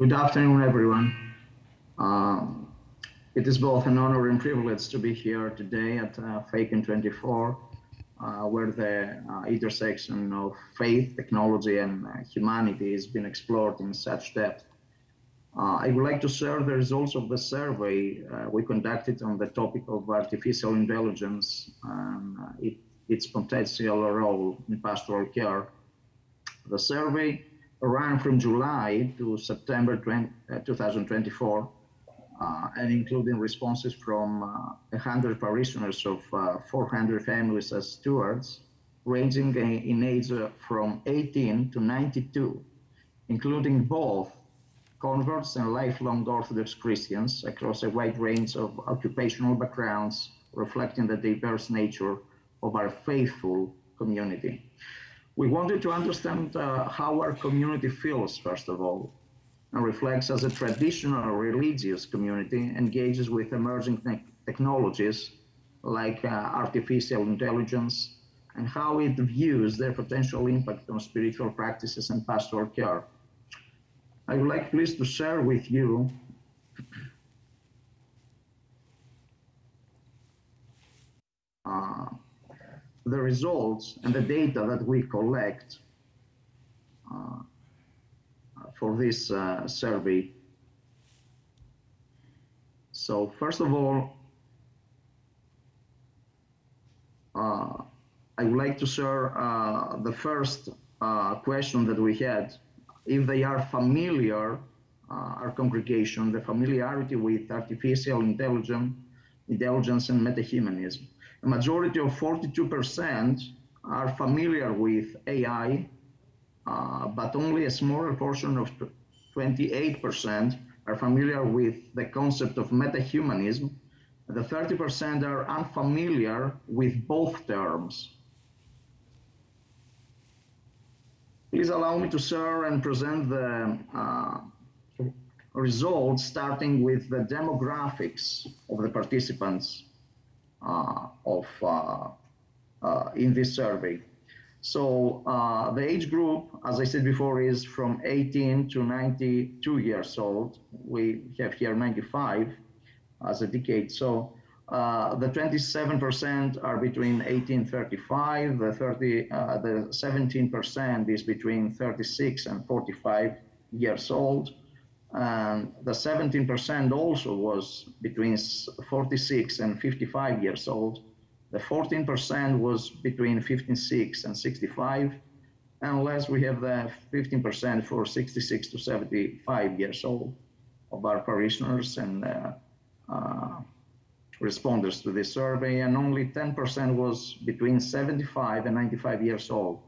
Good afternoon, everyone. It is both an honor and privilege to be here today at Phaicon 24, where the intersection of faith, technology, and humanity has been explored in such depth. I would like to share the results of the survey we conducted on the topic of artificial intelligence and its potential role in pastoral care. The survey ran from July to September 2024, and including responses from 100 parishioners of 400 families as stewards, ranging in age from 18 to 92, including both converts and lifelong Orthodox Christians across a wide range of occupational backgrounds, reflecting the diverse nature of our faithful community. We wanted to understand how our community feels, first of all, and reflects as a traditional religious community engages with emerging technologies like artificial intelligence, and how it views their potential impact on spiritual practices and pastoral care. I would like please to share with you the results and the data that we collect for this survey. So first of all, I would like to share the first question that we had, if they are familiar, our congregation, the familiarity with artificial intelligence and meta-humanism. A majority of 42% are familiar with AI, but only a smaller portion of 28% are familiar with the concept of meta-humanism. The 30% are unfamiliar with both terms. Please allow me to share and present the results, starting with the demographics of the participants in this survey. So the age group, as I said before, is from 18 to 92 years old. We have here 95 as a decade. So the 27% are between 18 and 35. The 17% is between 36 and 45 years old. And the 17% also was between 46 and 55 years old. The 14% was between 56 and 65. And last, we have the 15% for 66 to 75 years old of our parishioners and responders to this survey. And only 10% was between 75 and 95 years old.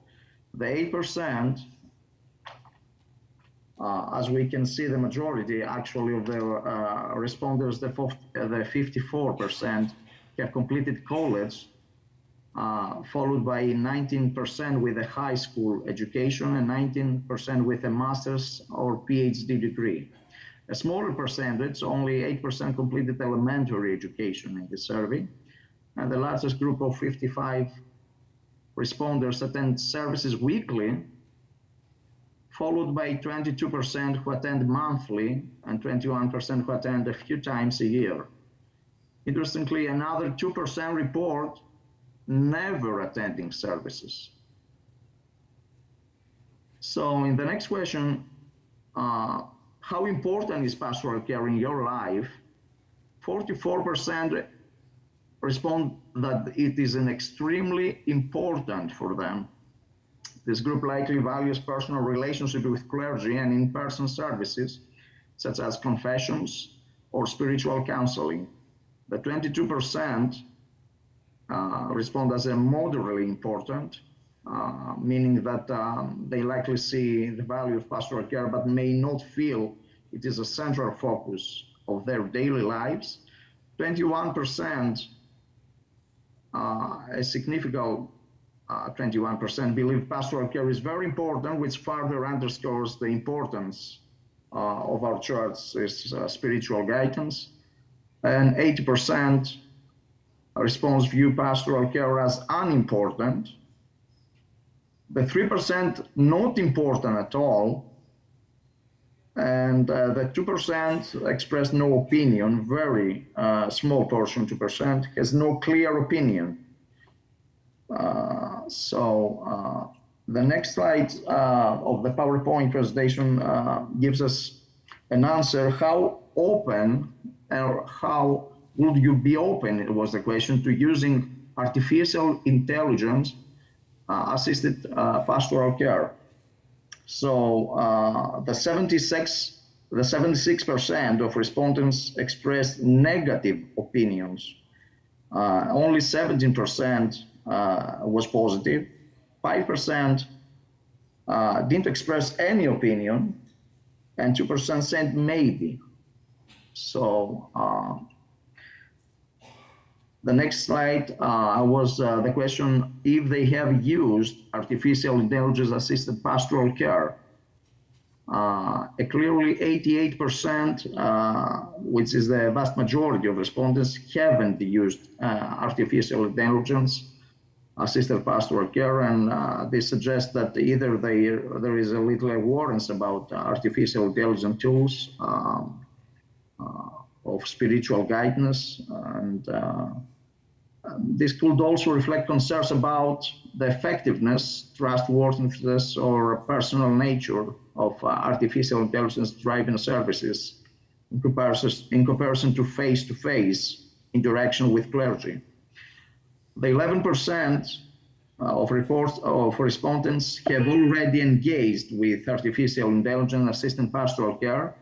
The 8%, as we can see, the majority actually of the responders, the 54% have completed college, followed by 19% with a high school education and 19% with a master's or PhD degree. A smaller percentage, only 8%, completed elementary education in the survey. And the largest group of 55 responders attend services weekly, followed by 22% who attend monthly and 21% who attend a few times a year. Interestingly, another 2% report never attending services. So in the next question, how important is pastoral care in your life? 44% respond that it is an extremely important for them. This group likely values personal relationship with clergy and in-person services, such as confessions or spiritual counseling. The 22% respond as a moderately important, meaning that they likely see the value of pastoral care, but may not feel it is a central focus of their daily lives. 21%, a significant 21% believe pastoral care is very important, which further underscores the importance of our church's spiritual guidance. And 80% response view pastoral care as unimportant. The 3% not important at all And the 2% expressed no opinion, very small portion, 2%, has no clear opinion. The next slide of the PowerPoint presentation gives us an answer how open or how would you be open, it was the question, to using artificial intelligence assisted pastoral care. So the 76% of respondents expressed negative opinions. Only 17% was positive. 5% didn't express any opinion, and 2% said maybe. So the next slide was the question if they have used artificial intelligence assisted pastoral care. Clearly 88%, which is the vast majority of respondents, haven't used artificial intelligence assisted pastoral care, and this suggests that either there is a little awareness about artificial intelligence tools of spiritual guidance, and this could also reflect concerns about the effectiveness, trustworthiness, or personal nature of artificial intelligence-driven services in comparison to face-to-face interaction with clergy. The 11% of respondents have already engaged with artificial intelligence-assisted pastoral care,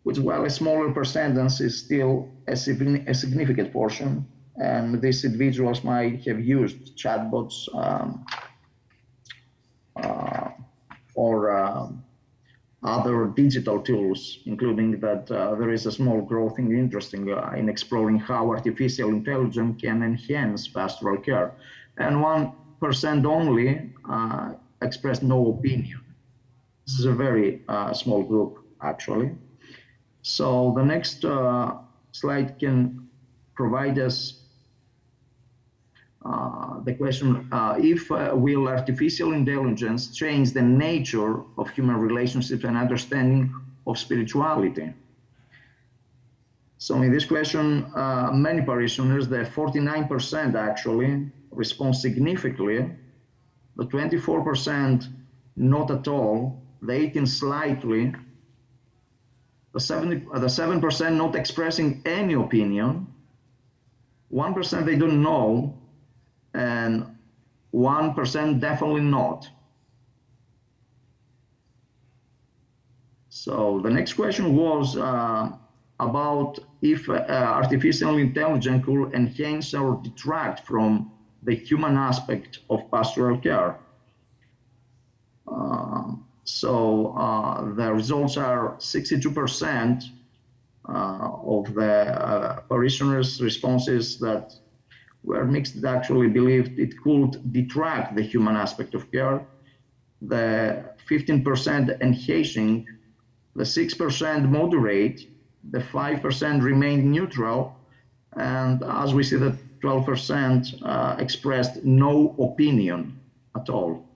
which, while a smaller percentage, is still a significant portion. And these individuals might have used chatbots or other digital tools, including that there is a small growth in interest in exploring how artificial intelligence can enhance pastoral care. And 1% only expressed no opinion. This is a very small group, actually. So the next slide can provide us the question, if will artificial intelligence change the nature of human relationships and understanding of spirituality? So in this question, many parishioners, the 49% actually, respond significantly, the 24% not at all, the 18% slightly, the 7% not expressing any opinion, 1% they don't know, and 1% definitely not. So the next question was about if artificial intelligence could enhance or detract from the human aspect of pastoral care. The results are 62% of the parishioners' responses that were mixed actually believed it could detract the human aspect of care, the 15% enhancing, the 6% moderate, the 5% remained neutral, and as we see, the 12% expressed no opinion at all.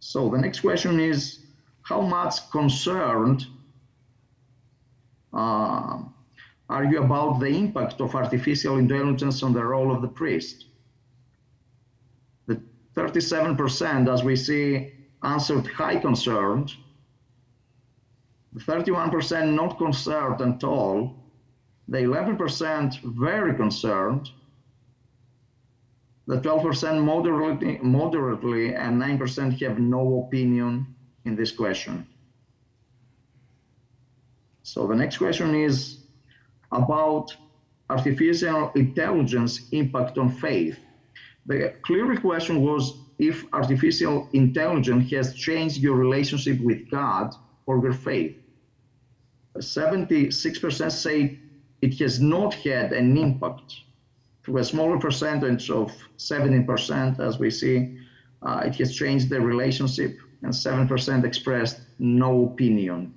So the next question is, how much concerned are you about the impact of artificial intelligence on the role of the priest? The 37%, as we see, answered high concerned, the 31% not concerned at all, the 11% very concerned, the 12% moderately, and 9% have no opinion in this question. So the next question is about artificial intelligence impact on faith. The clear question was if artificial intelligence has changed your relationship with God or your faith. 76% say it has not had an impact. To a smaller percentage of 17%, as we see, it has changed the relationship, and 7% expressed no opinion.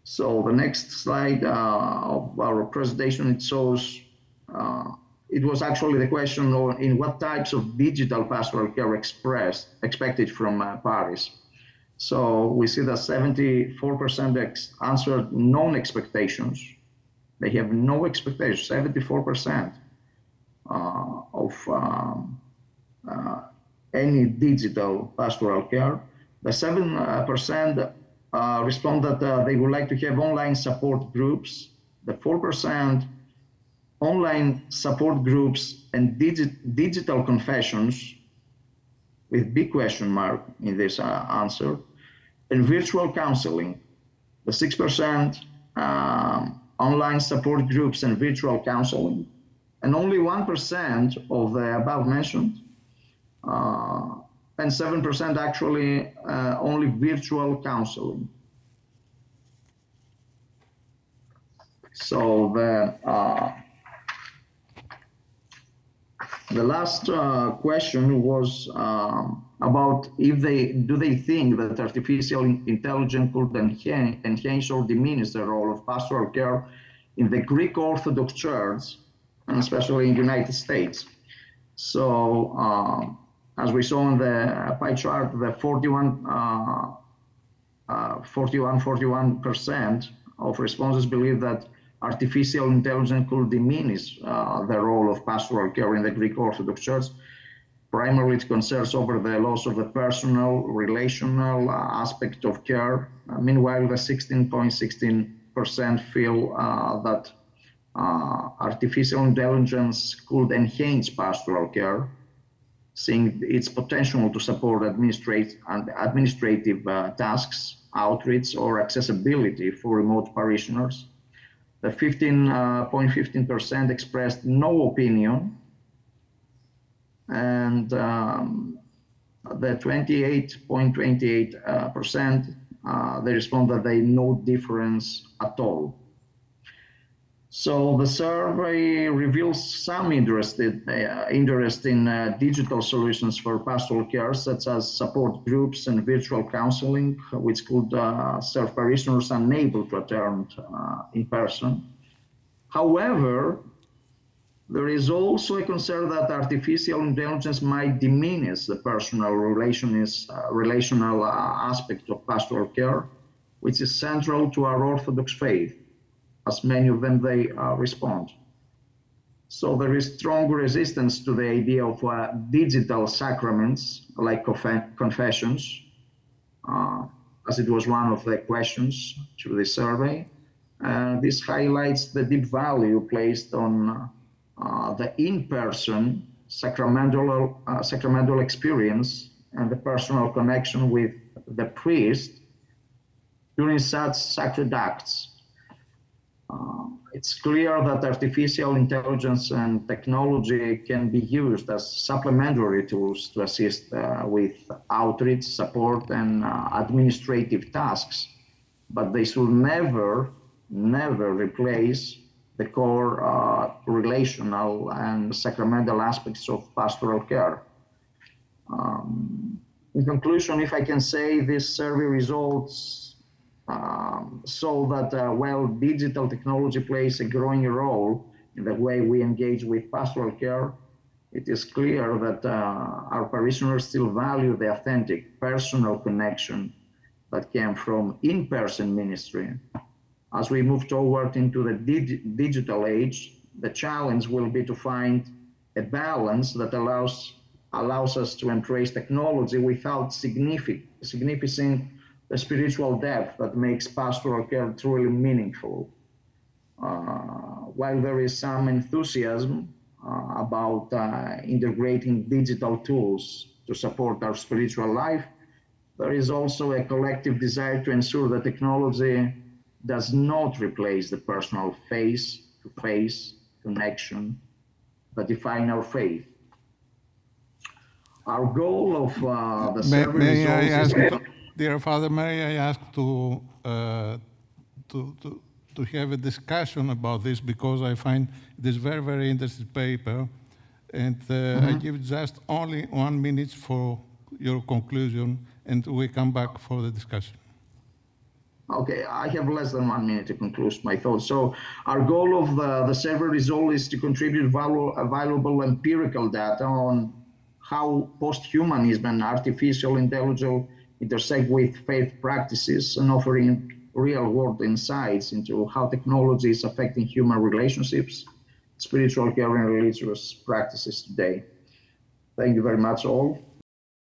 So the next slide of our presentation, it shows it was actually the question on in what types of digital pastoral care expected from parish. So we see that 74% answered non-expectations. They have no expectations, 74% of any digital pastoral care. The 7% respond that they would like to have online support groups. The 4% online support groups and digital confessions, with big question mark in this answer, and virtual counseling. The 6% online support groups and virtual counseling, and only 1% of the above mentioned, and 7% actually only virtual counseling. So the last question was about if do they think that artificial intelligence could enhance or diminish the role of pastoral care in the Greek Orthodox Church, and especially in the United States. So as we saw in the pie chart, the 41% of responses believe that artificial intelligence could diminish the role of pastoral care in the Greek Orthodox Church. Primarily, it concerns over the loss of the personal, relational aspect of care. Meanwhile, the 16.16% feel that artificial intelligence could enhance pastoral care, seeing its potential to support administrative tasks, outreach, or accessibility for remote parishioners. The 15.15% expressed no opinion, and the 28.28% they respond that they no difference at all. So the survey reveals some interest in digital solutions for pastoral care, such as support groups and virtual counseling, which could serve parishioners unable to attend in person. However, there is also a concern that artificial intelligence might diminish the personal relational aspect of pastoral care, which is central to our Orthodox faith, as many of them they respond. So there is strong resistance to the idea of digital sacraments like confessions, as it was one of the questions to the survey. This highlights the deep value placed on the in-person sacramental experience and the personal connection with the priest during such sacred acts. It's clear that artificial intelligence and technology can be used as supplementary tools to assist with outreach, support, and administrative tasks, but they should never replace the core relational and sacramental aspects of pastoral care. In conclusion, if I can say, these survey results so that while digital technology plays a growing role in the way we engage with pastoral care, it is clear that our parishioners still value the authentic personal connection that came from in-person ministry. As we move toward into the digital age, the challenge will be to find a balance that allows us to embrace technology without significant the spiritual depth that makes pastoral care truly meaningful. While there is some enthusiasm about integrating digital tools to support our spiritual life, there is also a collective desire to ensure that technology does not replace the personal face-to-face connection that define our faith. Our goal of the survey results is... Dear Father, may I ask to have a discussion about this, because I find this very, very interesting paper, and I give just only 1 minute for your conclusion, and we come back for the discussion. Okay, I have less than 1 minute to conclude my thoughts. So our goal of the server is always to contribute valuable empirical data on how post-humanism and artificial intelligence intersect with faith practices and offering real-world insights into how technology is affecting human relationships, spiritual care, and religious practices today. Thank you very much all.